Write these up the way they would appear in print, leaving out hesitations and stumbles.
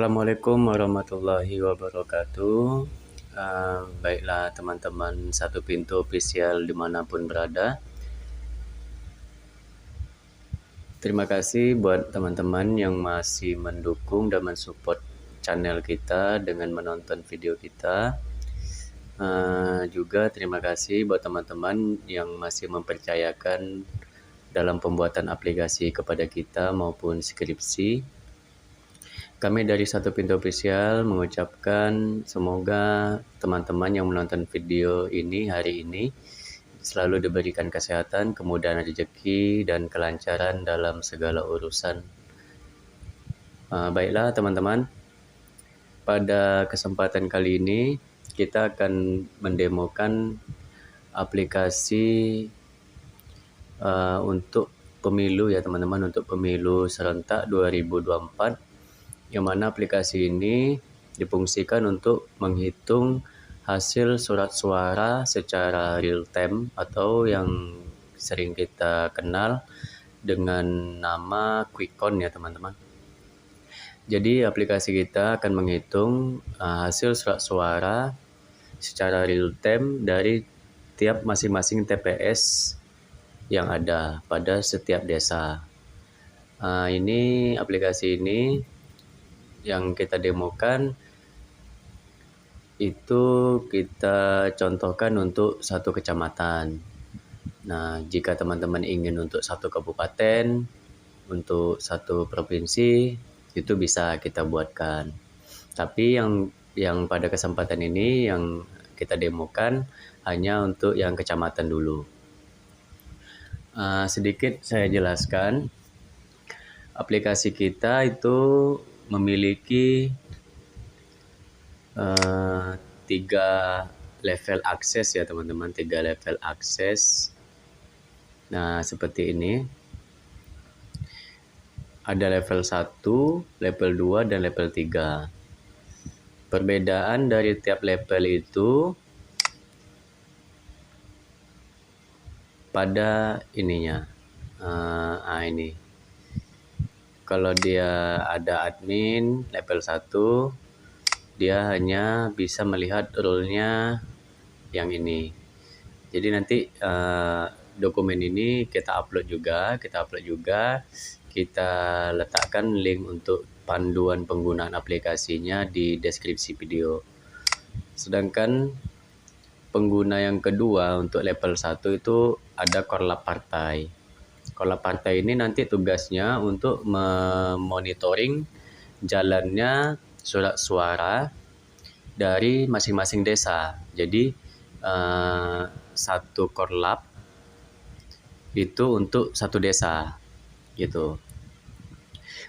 Assalamualaikum warahmatullahi wabarakatuh. Baiklah teman-teman Satu Pintu Official dimanapun berada. Terima kasih buat teman-teman yang masih mendukung dan mensupport channel kita dengan menonton video kita. Juga terima kasih buat teman-teman yang masih mempercayakan dalam pembuatan aplikasi kepada kita maupun skripsi. Kami dari Satu Pintu Official mengucapkan semoga teman-teman yang menonton video ini hari ini selalu diberikan kesehatan, kemudahan rezeki, dan kelancaran dalam segala urusan. Baiklah teman-teman, pada kesempatan kali ini kita akan mendemokan aplikasi untuk pemilu ya teman-teman, untuk pemilu serentak 2024, yang mana aplikasi ini difungsikan untuk menghitung hasil surat suara secara real time atau yang sering kita kenal dengan nama quick count ya teman-teman. Jadi aplikasi kita akan menghitung hasil surat suara secara real time dari tiap masing-masing TPS yang ada pada setiap desa. Ini aplikasi ini yang kita demokan itu kita contohkan untuk satu kecamatan. Nah, jika teman-teman ingin untuk satu kabupaten, untuk satu provinsi, itu bisa kita buatkan. Tapi yang pada kesempatan ini yang kita demokan hanya untuk yang kecamatan dulu. Sedikit saya jelaskan. Aplikasi kita itu memiliki 3 level akses ya teman-teman, 3 level akses. Nah, seperti ini. Ada level 1, level 2, dan level 3. Perbedaan dari tiap level itu pada ininya. Ini. Kalau dia ada admin level 1, dia hanya bisa melihat role-nya yang ini. Jadi nanti dokumen ini kita upload juga, kita letakkan link untuk panduan penggunaan aplikasinya di deskripsi video. Sedangkan pengguna yang kedua untuk level 1 itu ada korlap partai. Korlap partai ini nanti tugasnya untuk memonitoring jalannya surat suara dari masing-masing desa. Jadi satu korlap itu untuk satu desa gitu.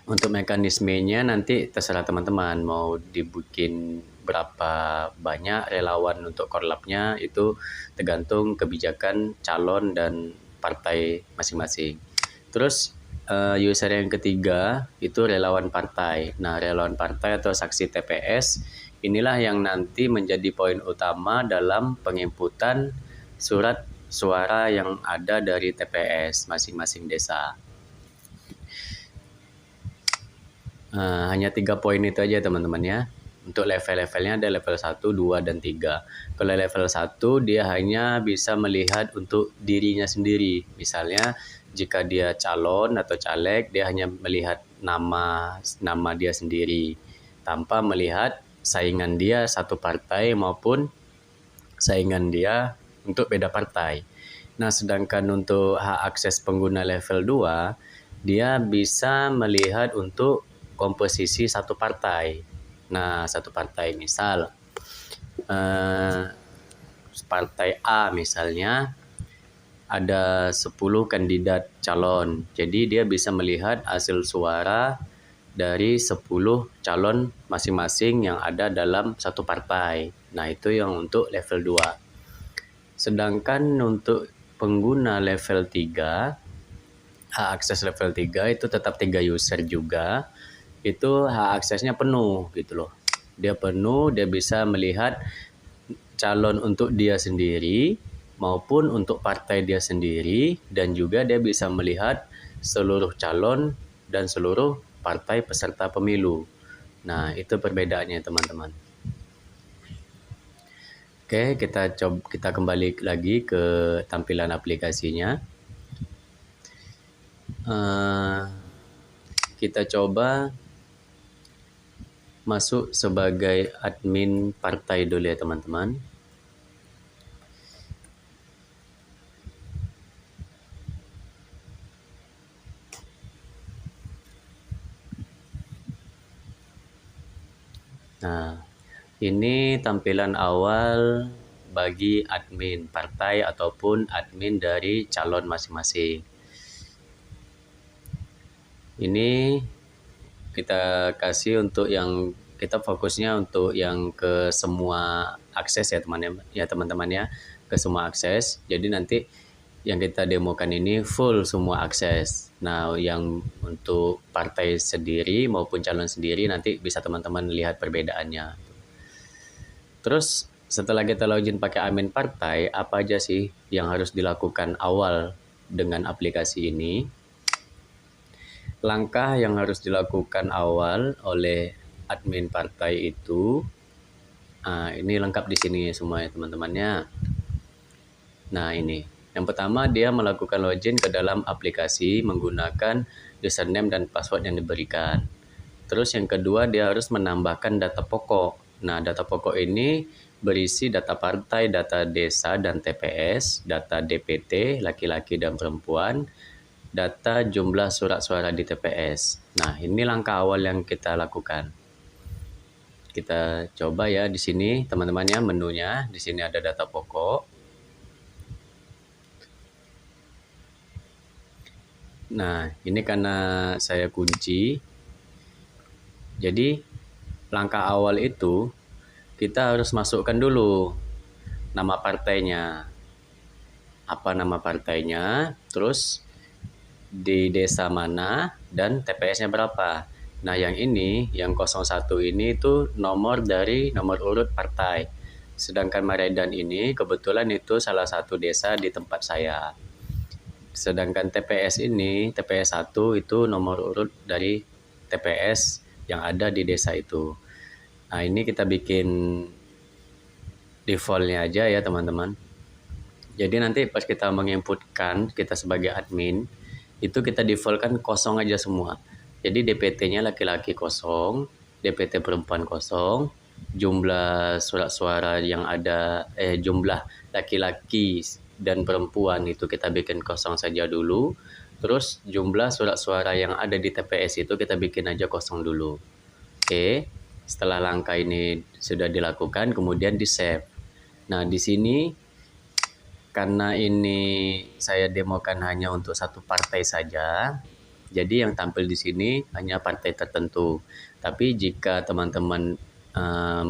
Untuk mekanismenya nanti terserah teman-teman mau dibikin berapa banyak relawan untuk korlapnya, itu tergantung kebijakan calon dan partai masing-masing. Terus user yang ketiga itu relawan partai. Nah, relawan partai atau saksi TPS inilah yang nanti menjadi poin utama dalam penginputan surat suara yang ada dari TPS masing-masing desa. Hanya 3 poin itu aja teman-teman ya. Untuk level-levelnya ada level 1, 2, dan 3. Kalau level 1 dia hanya bisa melihat untuk dirinya sendiri. Misalnya jika dia calon atau caleg, dia hanya melihat nama dia sendiri tanpa melihat saingan dia satu partai maupun saingan dia untuk beda partai. Nah, sedangkan untuk hak akses pengguna level 2, dia bisa melihat untuk komposisi satu partai. Nah, satu partai misal partai A misalnya ada 10 kandidat calon. Jadi dia bisa melihat hasil suara dari 10 calon masing-masing yang ada dalam satu partai. Nah, itu yang untuk level 2. Sedangkan untuk pengguna level 3, hak akses level 3 itu tetap 3 user juga. Itu hak aksesnya penuh gitu loh. Dia penuh, dia bisa melihat calon untuk dia sendiri maupun untuk partai dia sendiri, dan juga dia bisa melihat seluruh calon dan seluruh partai peserta pemilu. Nah, itu perbedaannya teman-teman. Oke, kita kembali lagi ke tampilan aplikasinya. Kita coba masuk sebagai admin partai dulu ya teman-teman. Nah, ini tampilan awal bagi admin partai ataupun admin dari calon masing-masing. Ini kita kasih untuk yang kita fokusnya untuk yang ke semua akses ya teman-teman ya, ke semua akses. Jadi nanti yang kita demokan ini full semua akses. Nah, yang untuk partai sendiri maupun calon sendiri nanti bisa teman-teman lihat perbedaannya. Terus setelah kita login pakai admin partai, apa aja sih yang harus dilakukan awal dengan aplikasi ini? Langkah yang harus dilakukan awal oleh admin partai itu, ini lengkap di sini semua ya teman-temannya. Nah ini, yang pertama dia melakukan login ke dalam aplikasi menggunakan username dan password yang diberikan. Terus yang kedua dia harus menambahkan data pokok. Nah data pokok ini berisi data partai, data desa dan TPS, data DPT laki-laki dan perempuan, data jumlah surat suara di TPS. Nah, ini langkah awal yang kita lakukan. Kita coba ya di sini teman-teman ya, menunya. Di sini ada data pokok. Nah, ini karena saya kunci. Jadi, langkah awal itu kita harus masukkan dulu nama partainya. Apa nama partainya? Terus di desa mana dan TPS-nya berapa. Nah, yang ini, yang 01 ini itu nomor dari nomor urut partai. Sedangkan Maredan ini kebetulan itu salah satu desa di tempat saya. Sedangkan TPS ini, TPS 1 itu nomor urut dari TPS yang ada di desa itu. Nah, ini kita bikin defaultnya aja ya teman-teman. Jadi nanti pas kita menginputkan, kita sebagai admin, itu kita defaultkan kosong aja semua. Jadi DPT-nya laki-laki kosong, DPT perempuan kosong, jumlah surat suara yang ada, jumlah laki-laki dan perempuan itu kita bikin kosong saja dulu. Terus jumlah surat suara yang ada di TPS itu kita bikin aja kosong dulu. Oke, setelah langkah ini sudah dilakukan, kemudian di save. Nah, di sini karena ini saya demokan hanya untuk satu partai saja, jadi yang tampil di sini hanya partai tertentu. Tapi jika teman-teman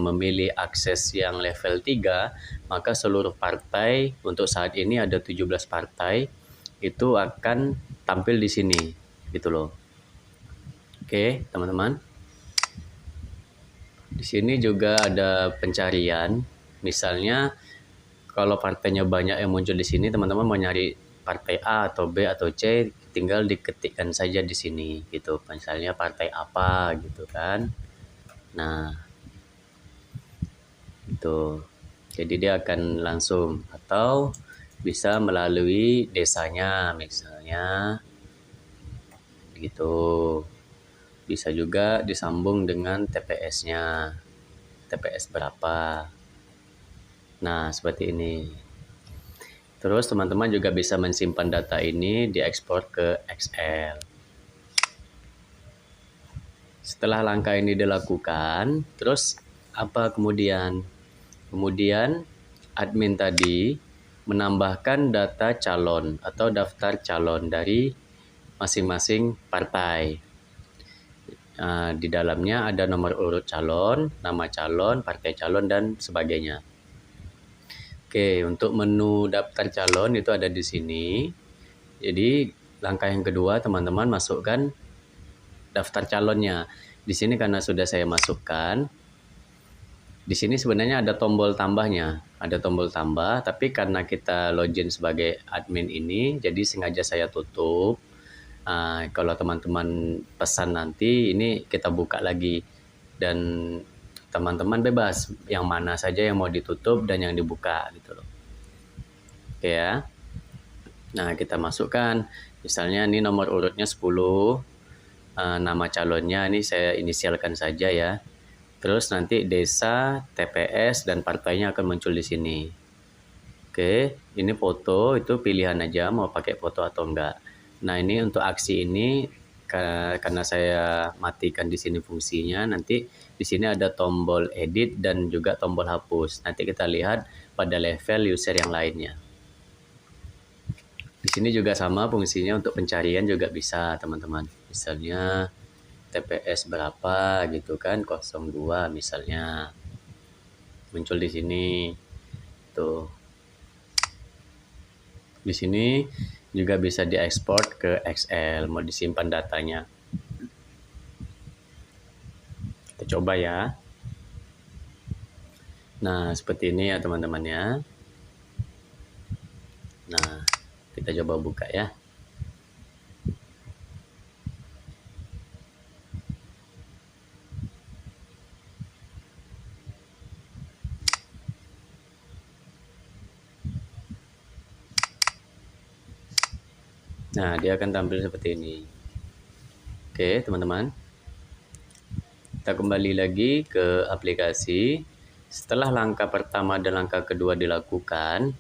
memilih akses yang level 3, maka seluruh partai untuk saat ini ada 17 partai itu akan tampil di sini, gitu loh. Oke, teman-teman. Di sini juga ada pencarian, misalnya kalau partainya banyak yang muncul di sini, teman-teman mau nyari partai A atau B atau C, tinggal diketikkan saja di sini gitu. Misalnya partai apa gitu kan. Nah, itu. Jadi dia akan langsung atau bisa melalui desanya misalnya gitu. Bisa juga disambung dengan TPS-nya. TPS berapa. Nah, seperti ini. Terus teman-teman juga bisa mensimpan data ini diekspor ke Excel. Setelah langkah ini dilakukan, terus apa kemudian? Kemudian admin tadi menambahkan data calon atau daftar calon dari masing-masing partai. Di dalamnya ada nomor urut calon, nama calon, partai calon, dan sebagainya. Oke, untuk menu daftar calon itu ada di sini. Jadi langkah yang kedua teman-teman masukkan daftar calonnya. Di sini karena sudah saya masukkan, di sini sebenarnya ada tombol tambahnya. Ada tombol tambah, tapi karena kita login sebagai admin ini, jadi sengaja saya tutup. Kalau teman-teman pesan nanti, ini kita buka lagi dan teman-teman bebas yang mana saja yang mau ditutup dan yang dibuka gitu loh. Oke ya. Nah, kita masukkan misalnya ini nomor urutnya 10, nama calonnya ini saya inisialkan saja ya. Terus nanti desa, TPS, dan partainya akan muncul di sini. Oke, ini foto, itu pilihan aja mau pakai foto atau enggak. Nah, ini untuk aksi ini karena saya matikan di sini fungsinya, nanti di sini ada tombol edit dan juga tombol hapus. Nanti kita lihat pada level user yang lainnya. Di sini juga sama fungsinya untuk pencarian juga bisa, teman-teman. Misalnya TPS berapa gitu kan, 02 misalnya. Muncul di sini. Tuh. Di sini juga bisa diekspor ke Excel, mau disimpan datanya. Kita coba ya. Nah, seperti ini ya teman-teman ya. Nah, kita coba buka ya. Nah, dia akan tampil seperti ini. Oke, teman-teman. Kita kembali lagi ke aplikasi. Setelah langkah pertama dan langkah kedua dilakukan,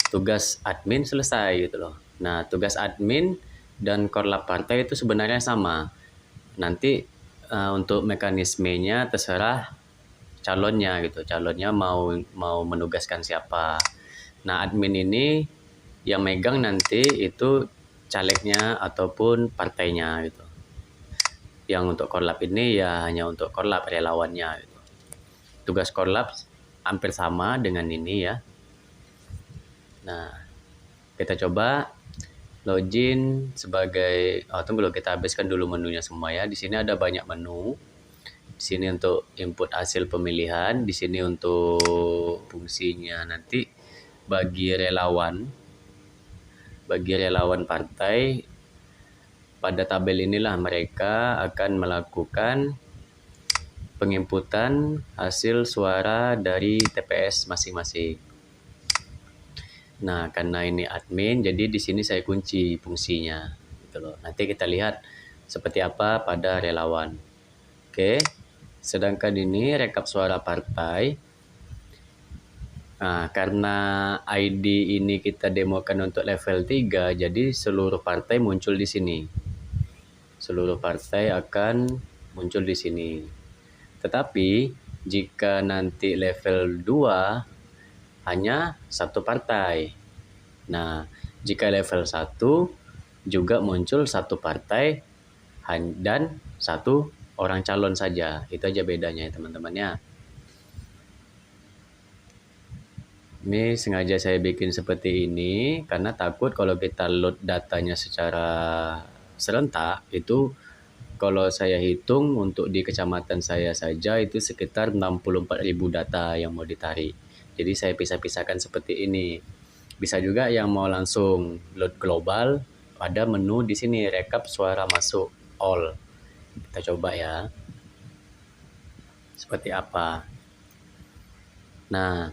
tugas admin selesai gitu loh. Nah, tugas admin dan korlap partai itu sebenarnya sama. Nanti untuk mekanismenya terserah calonnya gitu. Calonnya mau menugaskan siapa. Nah, admin ini yang megang nanti itu calegnya ataupun partainya gitu. Yang untuk korlap ini ya hanya untuk korlap relawannya gitu. Tugas korlap hampir sama dengan ini ya. Nah, kita coba login sebagai tunggu dulu, kita habiskan dulu menunya semua ya. Di sini ada banyak menu. Di sini untuk input hasil pemilihan, di sini untuk fungsinya nanti bagi relawan partai. Pada tabel inilah mereka akan melakukan penginputan hasil suara dari TPS masing-masing. Nah, karena ini admin, jadi di sini saya kunci fungsinya. Gitu loh. Nanti kita lihat seperti apa pada relawan. Oke, sedangkan ini rekap suara partai. Nah, karena ID ini kita demokan untuk level 3, jadi seluruh partai muncul di sini. Seluruh partai akan muncul di sini. Tetapi jika nanti level 2 hanya satu partai. Nah, jika level 1 juga muncul satu partai dan satu orang calon saja. Itu aja bedanya ya teman-teman ya. Ini sengaja saya bikin seperti ini karena takut kalau kita load datanya secara serentak itu kalau saya hitung untuk di kecamatan saya saja itu sekitar 64.000 data yang mau ditarik. Jadi saya pisah-pisahkan seperti ini. Bisa juga yang mau langsung load global, ada menu di sini rekap suara masuk all. Kita coba ya. Seperti apa. Nah,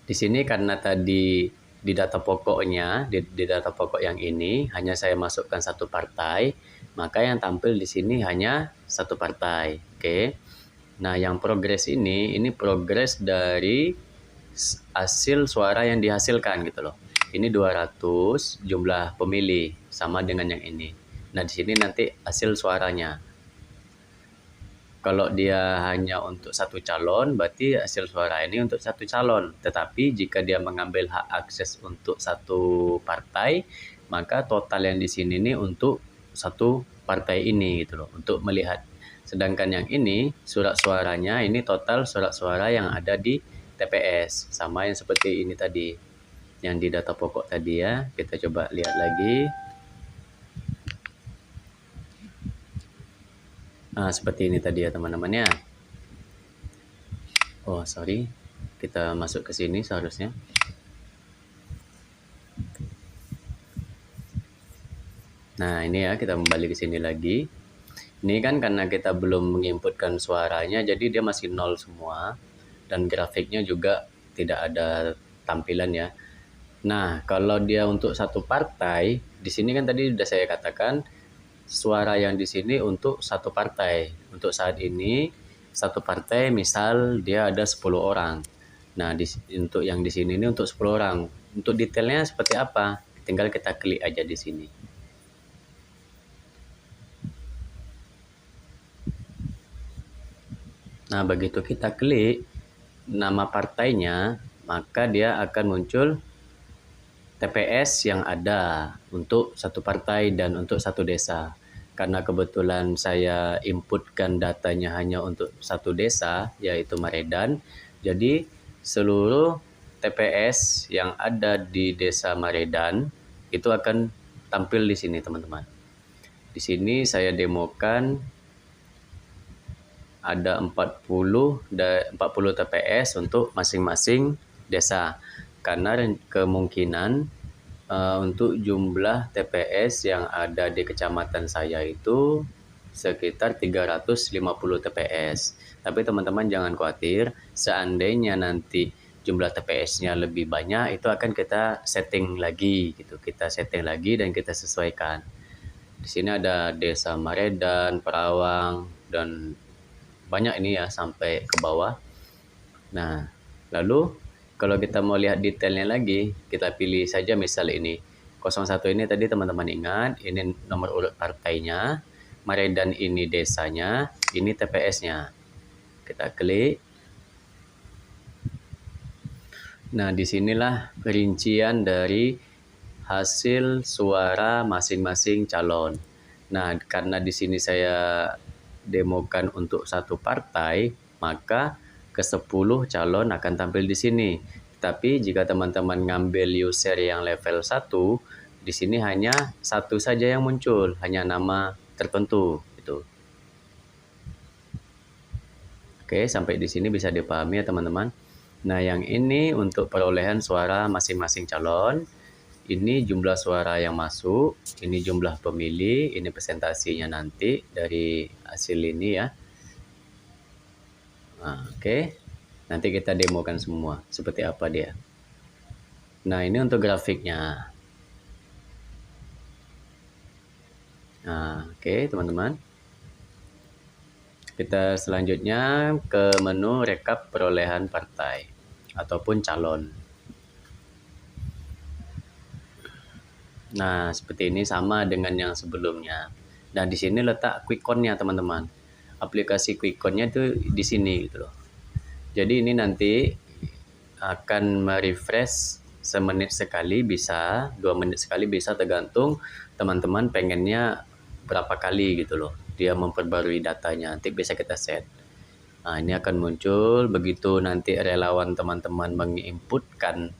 di sini karena tadi di data pokoknya, di data pokok yang ini hanya saya masukkan satu partai, maka yang tampil di sini hanya satu partai. Oke. Nah, yang progres ini progres dari hasil suara yang dihasilkan gitu loh. Ini 200 jumlah pemilih sama dengan yang ini. Nah, di sini nanti hasil suaranya. Kalau dia hanya untuk satu calon, berarti hasil suara ini untuk satu calon. Tetapi jika dia mengambil hak akses untuk satu partai, maka total yang di sini ini untuk satu partai ini gitu loh, untuk melihat. Sedangkan yang ini surat suaranya ini total surat suara yang ada di TPS, sama yang seperti ini tadi, yang di data pokok tadi ya. Kita coba lihat lagi. Nah, seperti ini tadi ya teman-teman ya. Oh, sorry. Kita masuk ke sini seharusnya. Nah, ini ya, kita kembali ke sini lagi. Ini kan karena kita belum menginputkan suaranya, jadi dia masih nol semua. Dan grafiknya juga tidak ada tampilan ya. Nah, kalau dia untuk satu partai, di sini kan tadi sudah saya katakan suara yang di sini untuk satu partai. Untuk saat ini satu partai misal dia ada 10 orang. Nah, untuk yang di sini ini untuk 10 orang. Untuk detailnya seperti apa? Tinggal kita klik aja di sini. Nah, begitu kita klik nama partainya, maka dia akan muncul TPS yang ada untuk satu partai dan untuk satu desa. Karena kebetulan saya inputkan datanya hanya untuk satu desa, yaitu Maredan. Jadi seluruh TPS yang ada di desa Maredan itu akan tampil di sini, teman-teman. Di sini saya demokan ada 40 TPS untuk masing-masing desa. Karena kemungkinan untuk jumlah TPS yang ada di kecamatan saya itu sekitar 350 TPS. Tapi teman-teman jangan khawatir, seandainya nanti jumlah TPS-nya lebih banyak, itu akan kita setting lagi gitu. Kita setting lagi dan kita sesuaikan. Di sini ada Desa Maredan, Perawang, dan banyak ini ya sampai ke bawah. Nah, lalu kalau kita mau lihat detailnya lagi, kita pilih saja misal ini 01 ini tadi teman-teman ingat, ini nomor urut partainya, Maredan ini desanya, ini TPS-nya. Kita klik. Nah, disinilah perincian dari hasil suara masing-masing calon. Nah, karena di sini saya demokan untuk satu partai, maka ke-10 calon akan tampil di sini. Tapi jika teman-teman ngambil user yang level 1, di sini hanya satu saja yang muncul, hanya nama tertentu gitu. Oke, sampai di sini bisa dipahami ya teman-teman. Nah, yang ini untuk perolehan suara masing-masing calon. Ini jumlah suara yang masuk, ini jumlah pemilih, ini presentasinya nanti dari hasil ini ya. Nah, oke. Nanti kita demokan semua seperti apa dia. Nah, ini untuk grafiknya. Nah, oke teman-teman. Kita selanjutnya ke menu rekap perolehan partai ataupun calon. Nah, seperti ini sama dengan yang sebelumnya. Nah, di sini letak quick count-nya, teman-teman. Aplikasi quick count-nya itu di sini gitu loh. Jadi ini nanti akan merefresh semenit sekali bisa, 2 menit sekali bisa, tergantung teman-teman pengennya berapa kali gitu loh. Dia memperbarui datanya, nanti bisa kita set. Nah, ini akan muncul begitu nanti relawan teman-teman menginputkan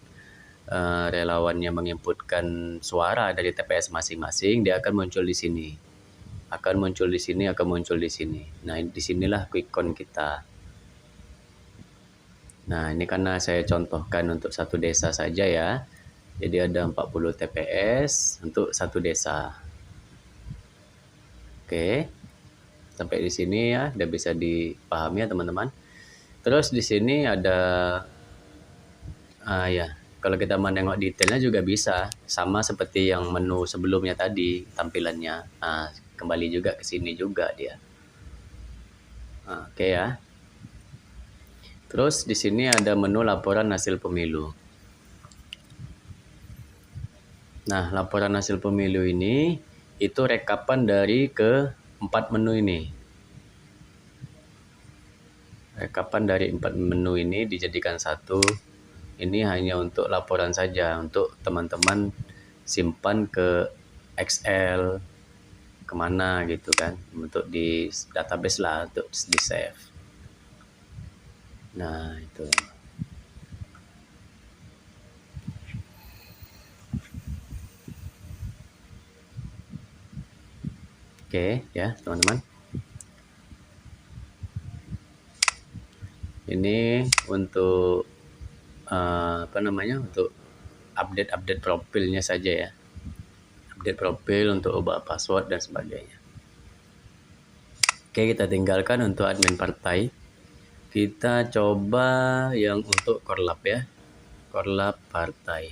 relawannya menginputkan suara dari TPS masing-masing, dia akan muncul di sini. Akan muncul di sini, akan muncul di sini. Nah, disinilah quick count kita. Nah, ini karena saya contohkan untuk satu desa saja ya. Jadi ada 40 TPS untuk satu desa. Oke. Sampai di sini ya, udah bisa dipahami ya teman-teman. Terus di sini ada ya, kalau kita menengok detailnya juga bisa sama seperti yang menu sebelumnya tadi tampilannya. Nah, kembali juga ke sini juga dia. Nah, oke ya. Terus di sini ada menu laporan hasil pemilu. Nah, laporan hasil pemilu ini itu rekapan dari ke-4 menu ini. Rekapan dari 4 menu ini dijadikan satu. Ini hanya untuk laporan saja, untuk teman-teman simpan ke Excel, kemana gitu kan, untuk di database lah, untuk di save. Nah, itu. Oke ya teman-teman. Ini untuk untuk update profilnya saja ya. Update profil untuk ubah password dan sebagainya. Oke, kita tinggalkan untuk admin partai. Kita coba yang untuk korlap ya. Korlap partai.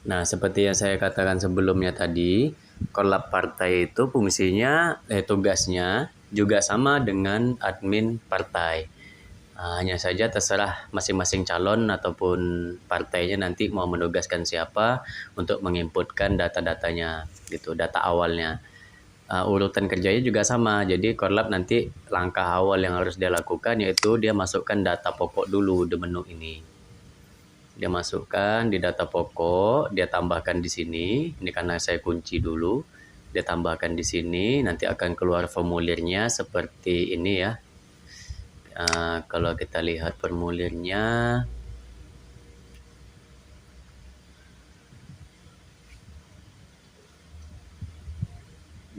Nah, seperti yang saya katakan sebelumnya tadi, korlap partai itu fungsinya, tugasnya juga sama dengan admin partai. Hanya saja terserah masing-masing calon ataupun partainya nanti mau menugaskan siapa untuk menginputkan data-datanya, gitu, data awalnya. Urutan kerjanya juga sama, jadi korlap nanti langkah awal yang harus dia lakukan yaitu dia masukkan data pokok dulu di menu ini. Dia masukkan di data pokok, dia tambahkan di sini. Ini karena saya kunci dulu. Dia tambahkan di sini, nanti akan keluar formulirnya seperti ini ya. Kalau kita lihat formulirnya,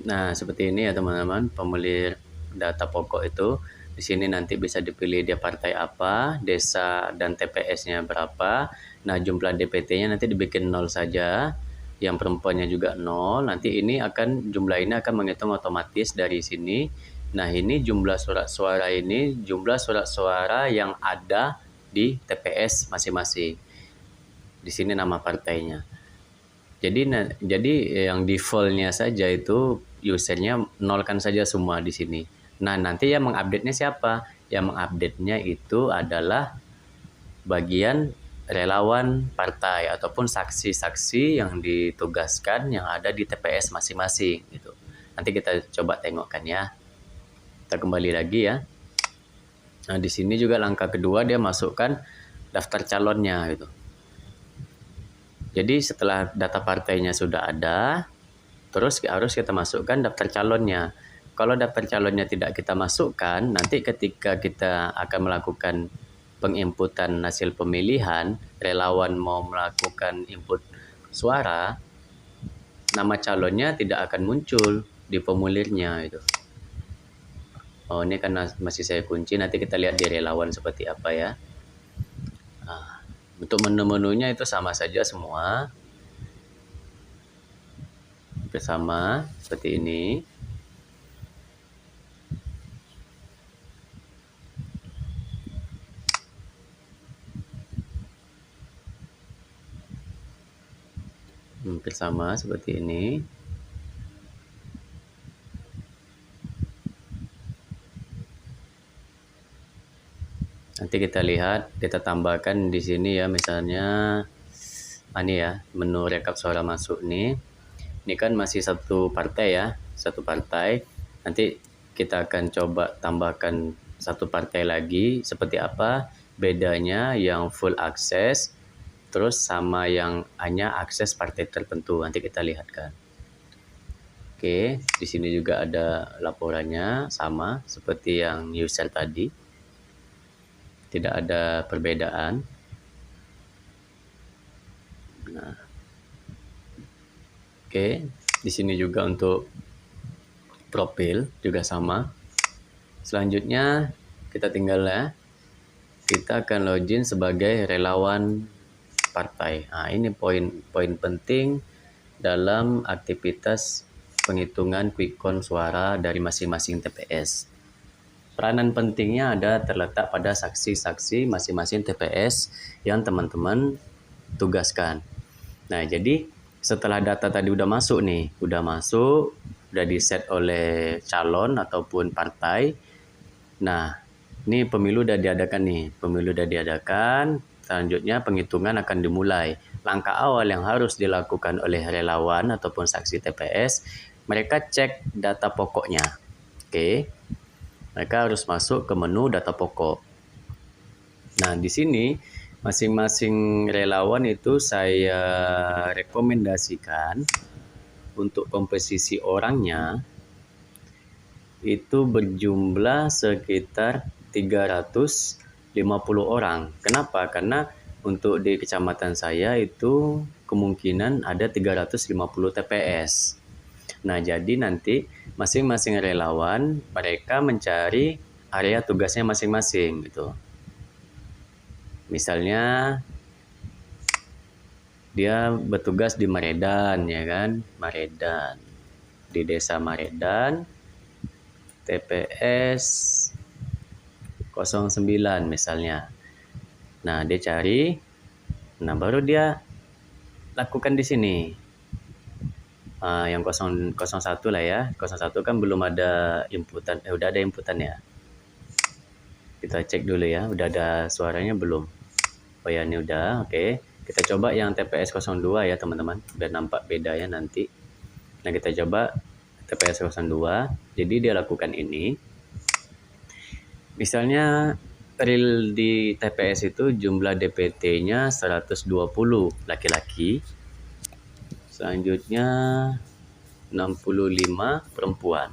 nah seperti ini ya teman-teman, formulir data pokok itu. Di sini nanti bisa dipilih dia partai apa, desa dan TPS-nya berapa. Nah, jumlah DPT-nya nanti dibikin 0 saja. Yang perempuannya juga 0. Nanti ini jumlah ini akan menghitung otomatis dari sini. Nah, ini jumlah surat suara ini, jumlah surat suara yang ada di TPS masing-masing. Di sini nama partainya. Jadi yang default-nya saja itu usernya nolkan saja semua di sini. Nah, nanti yang mengupdate-nya siapa? Yang mengupdate-nya itu adalah bagian relawan partai ataupun saksi-saksi yang ditugaskan yang ada di TPS masing-masing gitu. Nanti kita coba tengokkan ya. Kita kembali lagi ya. Nah, di sini juga langkah kedua dia masukkan daftar calonnya gitu. Jadi setelah data partainya sudah ada, terus harus kita masukkan daftar calonnya. Kalau daftar calonnya tidak kita masukkan, nanti ketika kita akan melakukan penginputan hasil pemilihan, relawan mau melakukan input suara, nama calonnya tidak akan muncul di formulirnya itu. Oh, ini karena masih saya kunci, nanti kita lihat di relawan seperti apa ya. Untuk menu-menunya itu sama saja semua. Bersama seperti ini. Bersama seperti ini. Nanti kita lihat, kita tambahkan di sini ya, misalnya ini ya, menu rekap suara masuk nih. Ini kan masih satu partai ya, satu partai. Nanti kita akan coba tambahkan satu partai lagi. Seperti apa bedanya yang full akses, terus sama yang hanya akses partai tertentu. Nanti kita lihatkan. Oke, di sini juga ada laporannya sama seperti yang user tadi. Tidak ada perbedaan. Nah, oke, di sini juga untuk profil juga sama. Selanjutnya kita tinggal ya, kita akan login sebagai relawan partai. Nah, ini poin penting dalam aktivitas penghitungan quick count suara dari masing-masing TPS. Peranan pentingnya terletak pada saksi-saksi masing-masing TPS yang teman-teman tugaskan. Nah, jadi setelah data tadi udah masuk nih, udah di-set oleh calon ataupun partai. Nah, ini pemilu udah diadakan, selanjutnya penghitungan akan dimulai. Langkah awal yang harus dilakukan oleh relawan ataupun saksi TPS, mereka cek data pokoknya. Oke. Mereka harus masuk ke menu data pokok. Nah, di sini masing-masing relawan itu saya rekomendasikan untuk komposisi orangnya itu berjumlah sekitar 350 orang. Kenapa? Karena untuk di kecamatan saya itu kemungkinan ada 350 TPS. Nah, jadi nanti masing-masing relawan mereka mencari area tugasnya masing-masing gitu. Misalnya Dia bertugas di Maredan, ya kan? Maredan. Di desa Maredan, TPS 09 misalnya. Nah, dia cari, nah baru dia lakukan di sini. Yang 001 lah ya. 01 kan belum ada inputan, udah ada inputan ya. Kita cek dulu ya, udah ada suaranya belum? Oh ya, ini udah, oke. Kita coba yang TPS 02 ya teman-teman, biar nampak bedanya nanti. Nah, kita coba TPS 02. Jadi dia lakukan ini. Misalnya real di TPS itu jumlah DPT-nya 120 laki-laki. Selanjutnya 65 perempuan.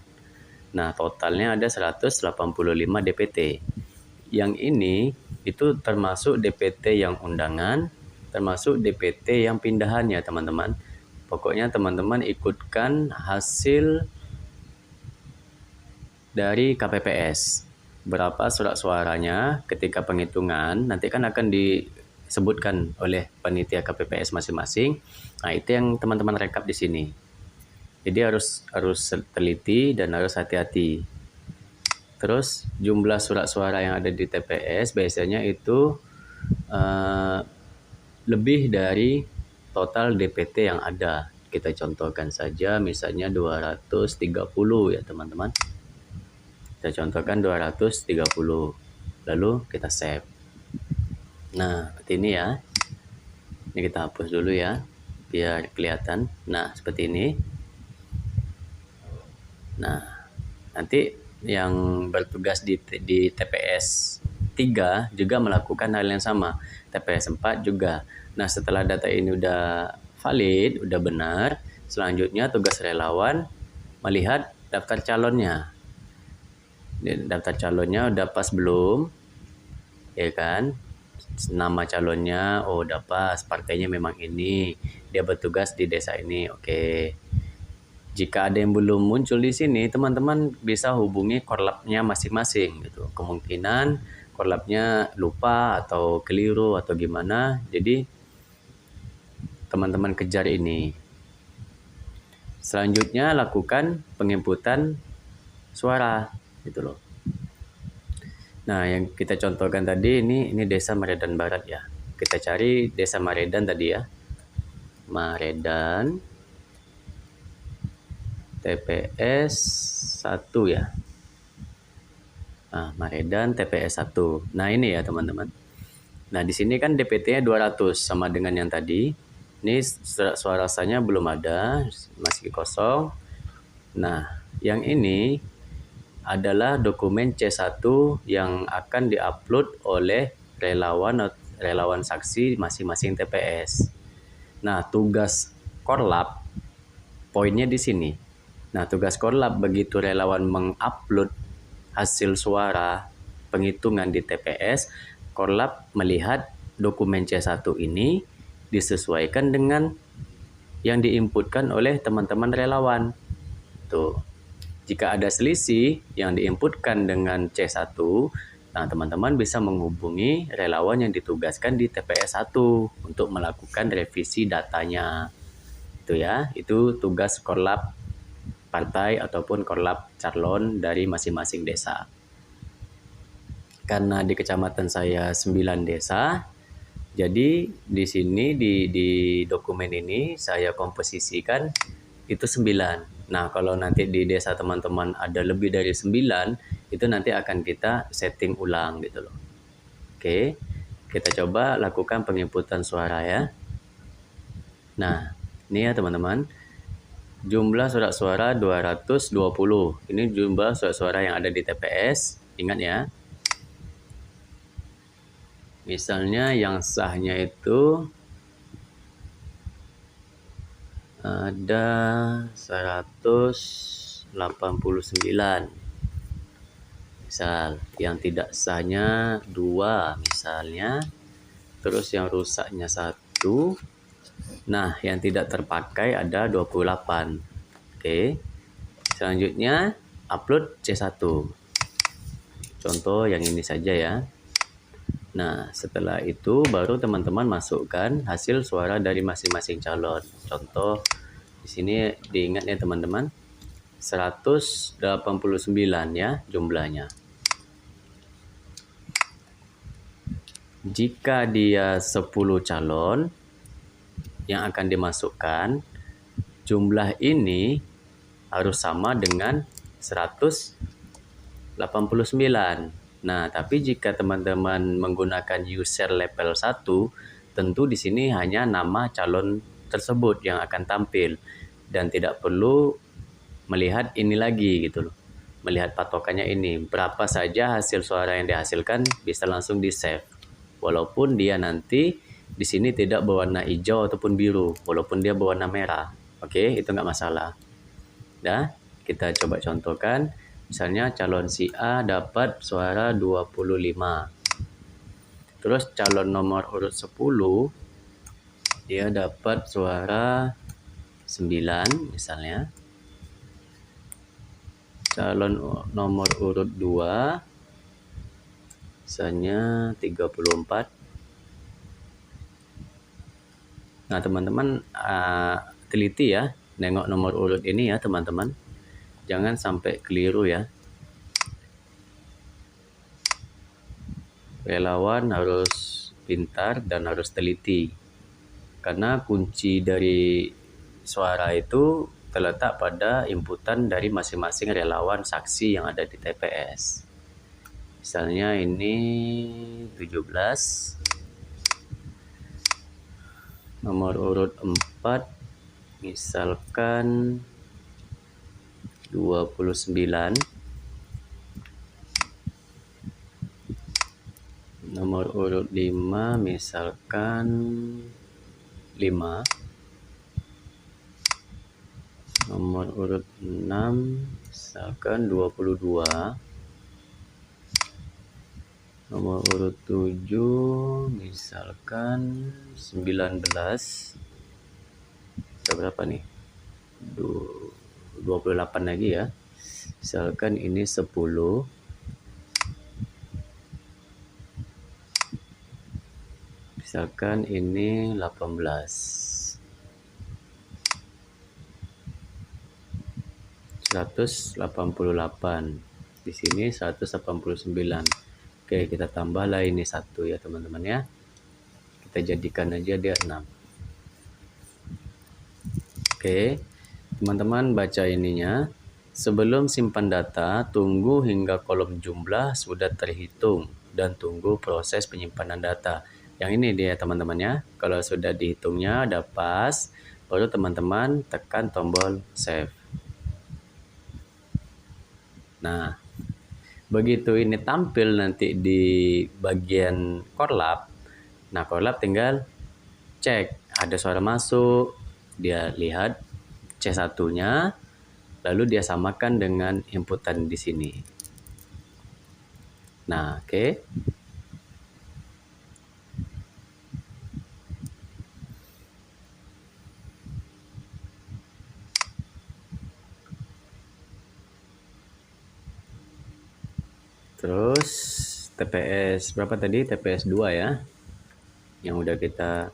Nah, totalnya ada 185 DPT. Yang ini itu termasuk DPT yang undangan, termasuk DPT yang pindahan ya teman-teman. Pokoknya teman-teman ikutkan hasil dari KPPS. Berapa surat suaranya ketika penghitungan nanti kan akan disebutkan oleh panitia KPPS masing-masing. Nah, itu yang teman-teman rekap di sini. Jadi harus teliti dan harus hati-hati. Terus jumlah surat suara yang ada di TPS biasanya itu lebih dari total DPT yang ada. Kita contohkan saja misalnya 230 ya teman-teman. Kita contohkan 230. Lalu kita save. Nah, seperti ini ya. Ini kita hapus dulu ya biar kelihatan. Nah, seperti ini. Nah, nanti yang bertugas di TPS 3 juga melakukan hal yang sama. TPS 4 juga. Nah, setelah data ini udah valid, udah benar, selanjutnya tugas relawan melihat daftar calonnya. Daftar calonnya udah pas belum? Ya kan? Nama calonnya, oh udah pas, partainya memang ini, dia bertugas di desa ini, oke. Jika ada yang belum muncul di sini, teman-teman bisa hubungi korlapnya masing-masing gitu. Kemungkinan korlapnya lupa atau keliru atau gimana. Jadi teman-teman kejar ini. Selanjutnya lakukan penginputan suara gitu loh. Nah, yang kita contohkan tadi ini desa Maredan Barat ya. Kita cari desa Maredan tadi ya. Maredan TPS 1 ya. Nah, Maredan TPS 1. Nah, ini ya teman-teman. Nah, di sini kan DPT-nya 200 sama dengan yang tadi. Ini suara sahnya belum ada, masih kosong. Nah, yang ini adalah dokumen C1 yang akan diupload oleh relawan saksi masing-masing TPS. Nah, tugas korlap poinnya di sini. Nah, tugas korlap begitu relawan mengupload hasil suara penghitungan di TPS, korlap melihat dokumen C1 ini disesuaikan dengan yang diinputkan oleh teman-teman relawan. Tuh. Jika ada selisih yang diinputkan dengan C1, nah teman-teman bisa menghubungi relawan yang ditugaskan di TPS 1 untuk melakukan revisi datanya. Itu ya, itu tugas korlap partai ataupun korlap calon dari masing-masing desa. Karena di kecamatan saya 9 desa, jadi di sini di dokumen ini saya komposisikan itu 9. Nah, kalau nanti di desa teman-teman ada lebih dari 9, itu nanti akan kita setting ulang gitu loh. Oke, kita coba lakukan penginputan suara ya. Nah, ini ya teman-teman. Jumlah surat suara 220. Ini jumlah surat suara yang ada di TPS. Ingat ya. Misalnya yang sahnya itu ada 189. Misal, yang tidak sahnya 2 misalnya. Terus yang rusaknya 1. Nah, yang tidak terpakai ada 28. Oke. Selanjutnya upload C1. Contoh yang ini saja ya. Nah, setelah itu baru teman-teman masukkan hasil suara dari masing-masing calon. Contoh di sini diingat ya teman-teman, 189 ya jumlahnya. Jika dia 10 calon yang akan dimasukkan, jumlah ini harus sama dengan 189. Nah, tapi jika teman-teman menggunakan user level 1, tentu di sini hanya nama calon tersebut yang akan tampil dan tidak perlu melihat ini lagi gitu loh. Melihat patokannya ini, berapa saja hasil suara yang dihasilkan bisa langsung di-save. Walaupun dia nanti di sini tidak berwarna hijau ataupun biru, walaupun dia berwarna merah. Oke, itu nggak masalah. Nah, kita coba contohkan. Misalnya calon si A dapat suara 25. Terus calon nomor urut 10 dia dapat suara 9 misalnya. Calon nomor urut 2 misalnya 34. Nah, teman-teman teliti ya, nengok nomor urut ini ya teman-teman. Jangan sampai keliru ya. Relawan harus pintar dan harus teliti. Karena kunci dari suara itu terletak pada inputan dari masing-masing relawan saksi yang ada di TPS. Misalnya ini 17. Nomor urut 4 misalkan 29. Nomor urut 5 misalkan 5. Nomor urut 6 misalkan 22. Nomor urut 7 misalkan 19. Berapa nih? 28 lagi ya. Misalkan ini 10. Misalkan ini 18. 188. Di sini 189. Oke, kita tambahlah ini 1 ya teman-teman ya. Kita jadikan aja dia 6. Oke, teman-teman baca ininya. Sebelum simpan data, tunggu hingga kolom jumlah sudah terhitung dan tunggu proses penyimpanan data. Yang ini dia teman-teman ya. Kalau sudah dihitungnya udah pas, baru teman-teman tekan tombol save. Nah, begitu ini tampil nanti di bagian core lab. Nah, core lab tinggal cek ada suara masuk, dia lihat C1-nya, lalu dia samakan dengan inputan di sini. Nah, oke. Terus TPS berapa tadi? TPS 2 ya. Yang udah kita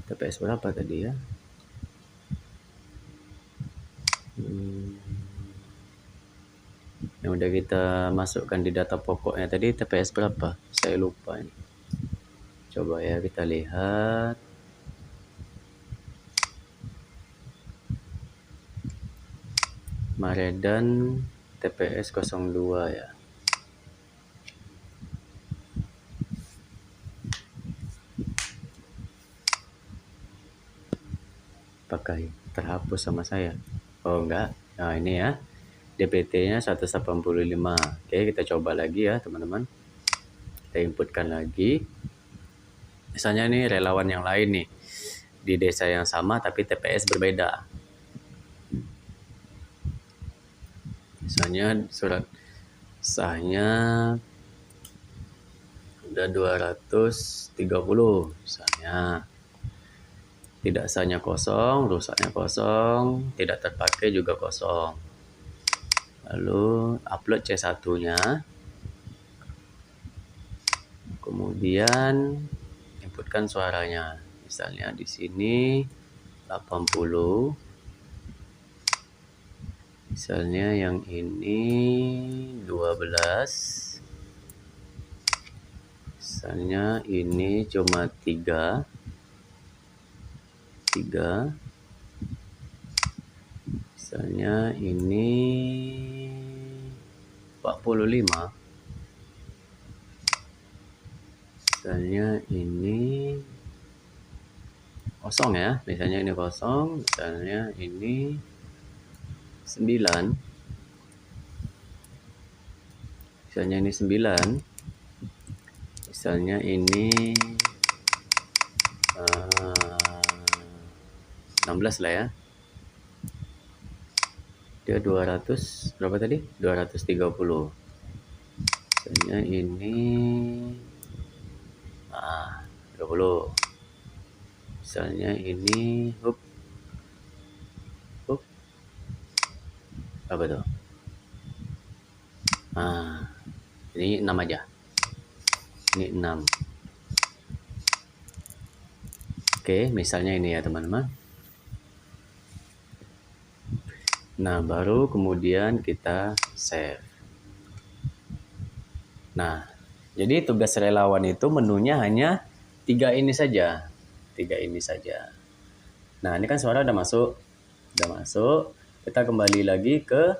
TPS berapa tadi ya? Yang udah kita masukkan di data pokoknya tadi TPS berapa? Saya lupa ini. Coba ya kita lihat. Maredan TPS 02 ya. Apakah terhapus sama saya? Oh enggak. Nah ini ya. DPT-nya 185. Oke, kita coba lagi ya teman-teman. Kita inputkan lagi. Misalnya nih relawan yang lain nih. Di desa yang sama tapi TPS berbeda. Misalnya surat sahnya udah 230 misalnya. Tidak sahnya kosong, rusaknya kosong, tidak terpakai juga kosong. Lalu upload C1-nya. Kemudian inputkan suaranya. Misalnya di sini 80. Misalnya yang ini 12. Misalnya ini cuma 3. Misalnya ini 45. Misalnya ini kosong ya. Misalnya ini kosong. Misalnya ini 9. Misalnya ini 9. Misalnya ini 16 lah ya. Dia 200 berapa tadi? 230. Misalnya ini 20. Misalnya ini apa tuh? Ini 6 aja. Ini 6. Oke, misalnya ini ya teman-teman. Nah, baru kemudian kita save. Nah, jadi tugas relawan itu menunya hanya 3 ini saja. 3 ini saja. Nah, ini kan suara udah masuk. Kita kembali lagi ke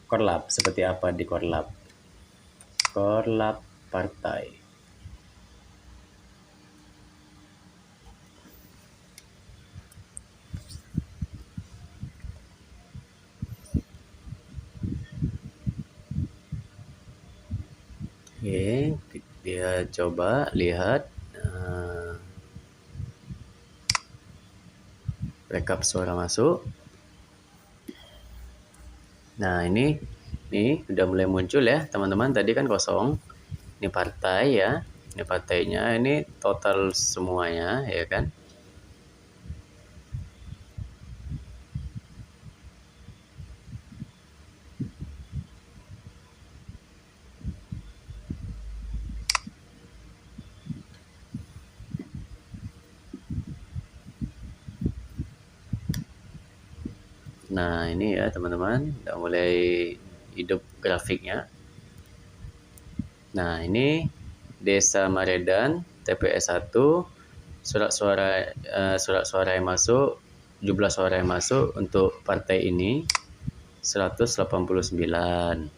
Core Lab. Seperti apa di Core Lab? Core Lab partai. Oke, dia coba lihat backup suara masuk. Nah, ini udah mulai muncul ya, teman-teman. Tadi kan kosong. Ini partai ya. Ini partainya, ini total semuanya ya kan. Nah, ini ya teman-teman, udah mulai hidup grafiknya. Nah, ini Desa Maredan, TPS 1, surat suara yang masuk, jumlah suara yang masuk untuk partai ini 189.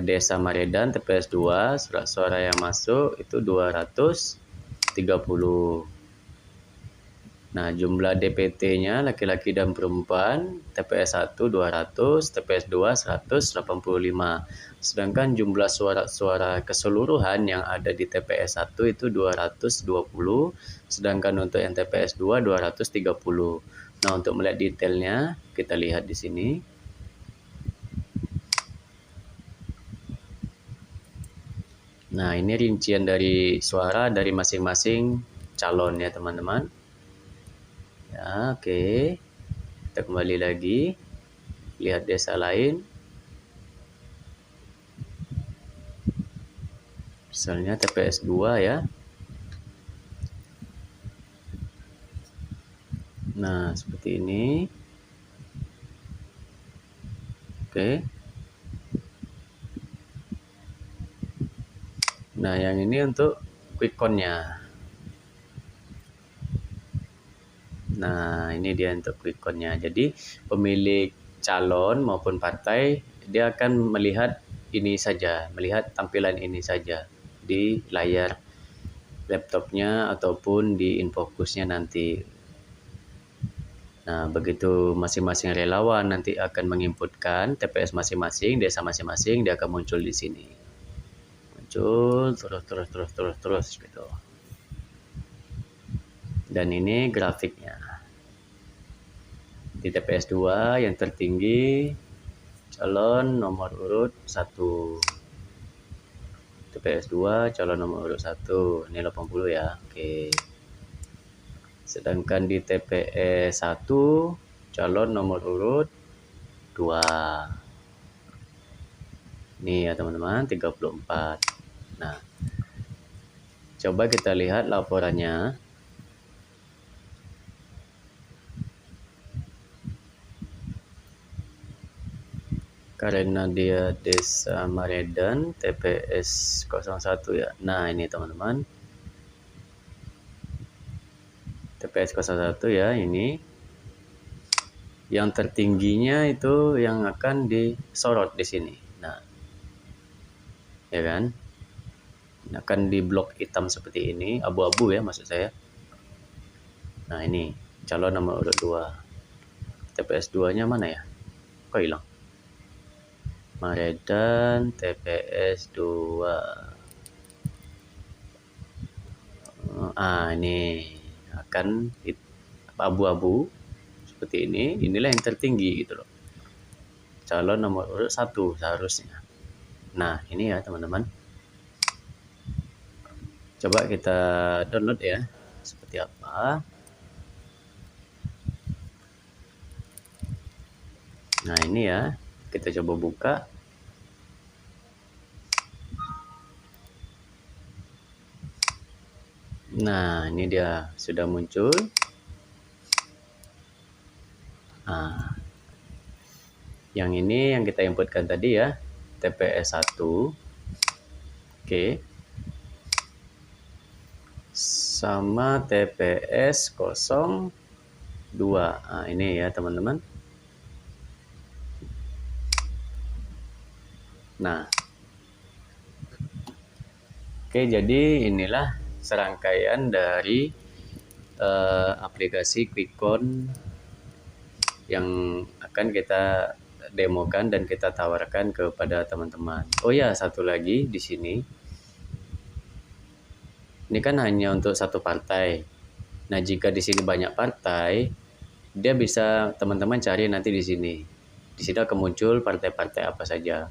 Desa Maredan TPS 2, surat suara yang masuk itu 230. Nah, jumlah DPT-nya laki-laki dan perempuan, TPS 1 200, TPS 2 185. Sedangkan jumlah suara keseluruhan yang ada di TPS 1 itu 220, sedangkan untuk yang TPS 2 230. Nah, untuk melihat detailnya, kita lihat di sini. Nah, ini rincian dari suara dari masing-masing calon ya, teman-teman. Ya, oke. Kita kembali lagi. Lihat desa lain. Misalnya TPS 2 ya. Nah, seperti ini. Oke. Nah, yang ini untuk quick count-nya. Nah, ini dia untuk quick count-nya. Jadi, pemilik calon maupun partai, dia akan melihat ini saja, melihat tampilan ini saja di layar laptopnya ataupun di infocusnya nanti. Nah, begitu masing-masing relawan nanti akan menginputkan TPS masing-masing, desa masing-masing, dia akan muncul di sini. Muncul terus gitu. Dan ini grafiknya. Di TPS 2 yang tertinggi calon nomor urut 1. TPS 2 calon nomor urut 1. Ini 80 ya. Oke. Sedangkan di TPS 1 calon nomor urut 2. Nih ya teman-teman, 34. Nah, coba kita lihat laporannya. Karena dia Desa Maredan, TPS 01 ya. Nah, ini teman-teman. TPS 01 ya, ini. Yang tertingginya itu yang akan disorot di sini. Nah, ya kan? Akan di blok hitam seperti ini, abu-abu ya maksud saya. Nah, ini calon nomor urut 2. TPS 2-nya mana ya? Kok hilang? Maredan TPS 2. Ini akan abu-abu seperti ini. Inilah yang tertinggi gitu loh. Calon nomor urut 1 seharusnya. Nah, ini ya teman-teman. Coba kita download ya, seperti apa. Nah, ini ya, kita coba buka. Nah, ini dia sudah muncul. Nah, yang ini yang kita inputkan tadi ya, TPS 1. Oke. Sama TPS 02. Nah, ini ya teman-teman. Nah, oke, jadi inilah serangkaian dari aplikasi QuickCount yang akan kita demokan dan kita tawarkan kepada teman-teman. Oh ya, satu lagi di sini. Ini kan hanya untuk satu partai. Nah, jika di sini banyak partai, dia bisa teman-teman cari nanti di sini. Di sini akan muncul partai-partai apa saja.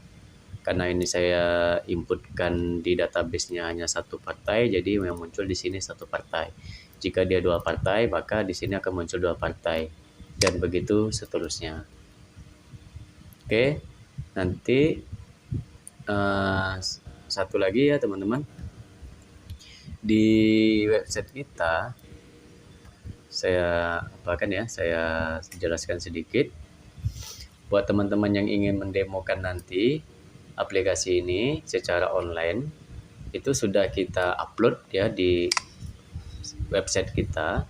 Karena ini saya inputkan di database-nya hanya satu partai, jadi yang muncul di sini satu partai. Jika dia 2 partai, maka di sini akan muncul 2 partai. Dan begitu seterusnya. Oke, nanti satu lagi ya teman-teman. Di website kita, saya jelaskan sedikit. Buat teman-teman yang ingin mendemokan nanti aplikasi ini secara online, itu sudah kita upload ya di website kita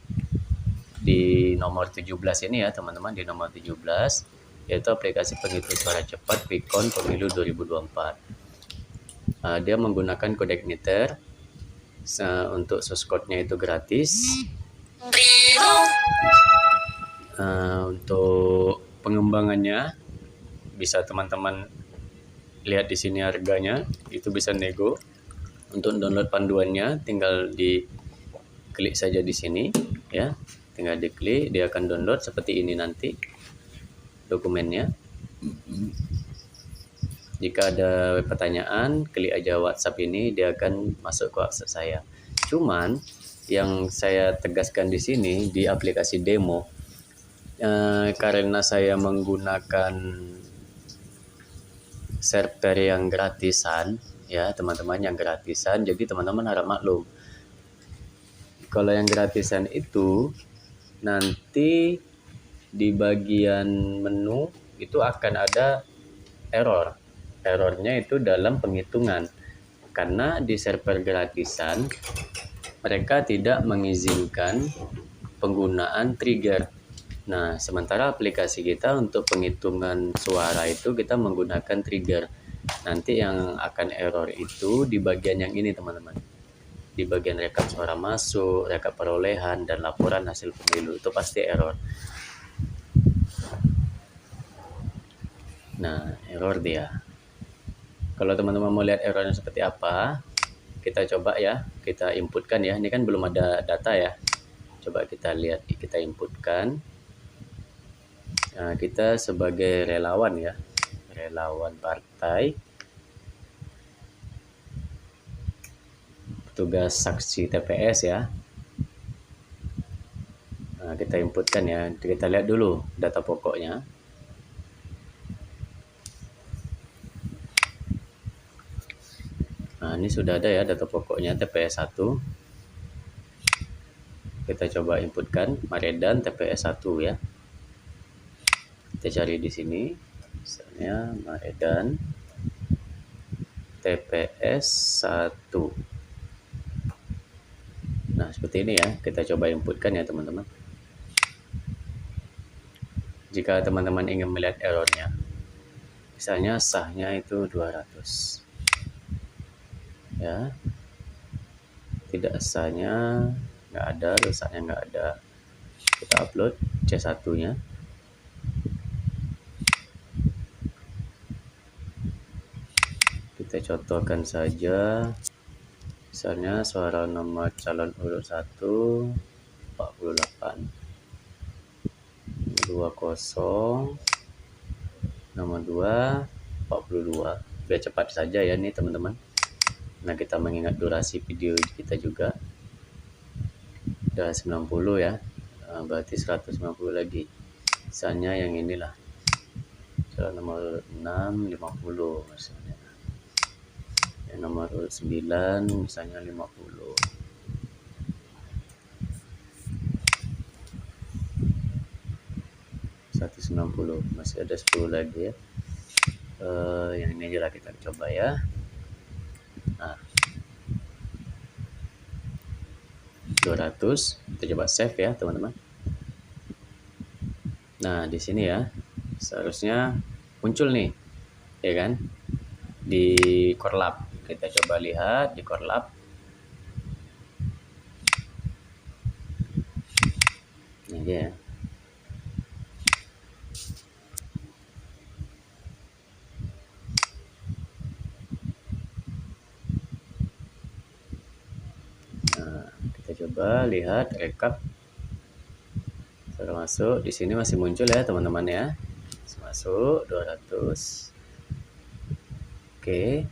di nomor 17 ini ya teman-teman, di nomor 17, yaitu aplikasi penghitung suara cepat QuickCount Pemilu 2024. Dia menggunakan kode igniter. Untuk source code-nya itu gratis. Untuk pengembangannya bisa teman-teman lihat di sini harganya, itu bisa nego. Untuk download panduannya tinggal diklik saja di sini ya, tinggal diklik, dia akan download seperti ini nanti dokumennya. Jika ada pertanyaan, klik aja WhatsApp ini, dia akan masuk ke WhatsApp saya. Cuman yang saya tegaskan di sini di aplikasi demo, karena saya menggunakan server yang gratisan ya teman-teman, yang gratisan, jadi teman-teman harap maklum. Kalau yang gratisan itu nanti di bagian menu itu akan ada error. Errornya itu dalam penghitungan, karena di server gratisan mereka tidak mengizinkan penggunaan trigger. Nah, sementara aplikasi kita untuk penghitungan suara itu kita menggunakan trigger. Nanti yang akan error itu di bagian yang ini teman-teman, di bagian rekap suara masuk, rekap perolehan, dan laporan hasil pemilu, itu pasti error. Nah, error dia. Kalau teman-teman mau lihat errornya seperti apa, kita coba ya, kita inputkan ya. Ini kan belum ada data ya. Coba kita lihat, kita inputkan. Nah, kita sebagai relawan ya, relawan partai, petugas saksi TPS ya. Nah, kita inputkan ya, kita lihat dulu data pokoknya. Nah, ini sudah ada ya data pokoknya TPS 1. Kita coba inputkan Maredan TPS 1 ya. Kita cari di sini. Misalnya Maredan TPS 1. Nah, seperti ini ya. Kita coba inputkan ya, teman-teman. Jika teman-teman ingin melihat errornya, misalnya sahnya itu 200 ya, tidak sahnya nggak ada, rusaknya nggak ada. Kita upload C1 nya. Kita contohkan saja, misalnya suara nomor calon urut 1 48 20, nomor 2 42. Biar cepat saja ya nih teman-teman. Nah, kita mengingat durasi video kita juga udah 90 ya. Berarti 190 lagi. Misalnya yang inilah. Calon nomor 6 50 misalnya. Yang nomor 9 misalnya 50. Masih ada 10 lagi ya. Yang ini aja lah kita coba ya. Nah, 200. Kita coba save ya teman-teman. Nah, di sini ya seharusnya muncul nih ya kan, di Core Lab. Kita coba lihat di Core Lab. Ini dia ya. Coba lihat rekap. Sudah masuk di sini, masih muncul ya teman-teman ya. Masuk 200. Oke.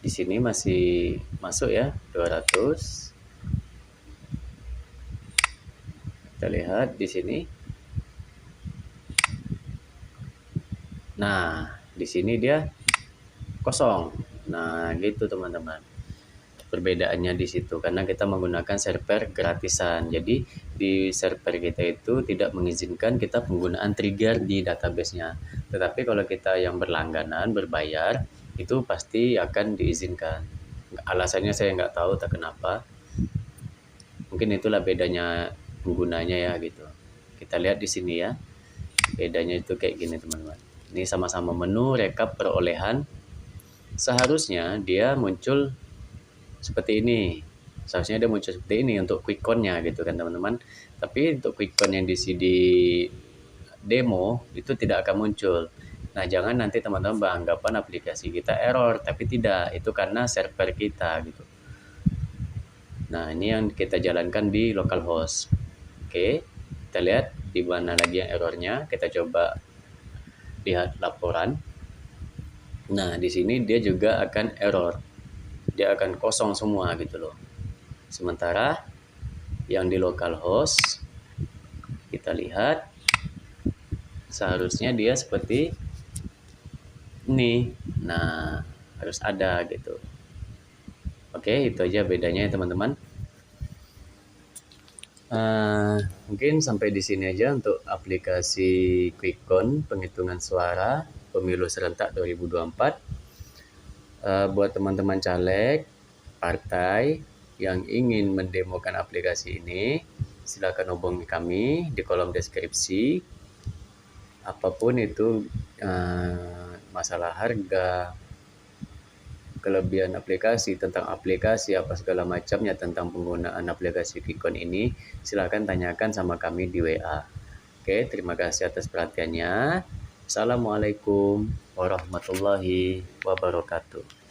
Di sini masih masuk ya 200. Kita lihat di sini. Nah, di sini dia kosong. Nah, gitu teman-teman. Perbedaannya di situ karena kita menggunakan server gratisan. Jadi di server kita itu tidak mengizinkan kita penggunaan trigger di database-nya. Tetapi kalau kita yang berlangganan berbayar itu pasti akan diizinkan. Alasannya saya nggak tahu tak kenapa. Mungkin itulah bedanya penggunanya ya gitu. Kita lihat di sini ya. Bedanya itu kayak gini teman-teman. Ini sama-sama menu rekap perolehan. Seharusnya dia muncul seperti ini. Seharusnya dia muncul seperti ini untuk quick count-nya gitu kan teman-teman. Tapi untuk quick count yang di CD demo itu tidak akan muncul. Nah, jangan nanti teman-teman beranggapan aplikasi kita error, tapi tidak, itu karena server kita gitu. Nah, ini yang kita jalankan di localhost. Oke, kita lihat di mana lagi yang errornya. Kita coba lihat laporan. Nah, di sini dia juga akan error. Dia akan kosong semua gitu loh. Sementara yang di localhost kita lihat seharusnya dia seperti ini. Nah, harus ada gitu. Oke, itu aja bedanya ya teman-teman. Mungkin sampai di sini aja untuk aplikasi Quick Count penghitungan suara pemilu serentak 2024. Buat teman-teman caleg, partai yang ingin mendemokan aplikasi ini, silakan hubungi kami di kolom deskripsi. Apapun itu, masalah harga, kelebihan aplikasi, tentang aplikasi apa segala macamnya tentang penggunaan aplikasi Quick Count ini, silakan tanyakan sama kami di WA. Oke, terima kasih atas perhatiannya. Assalamualaikum warahmatullahi wabarakatuh.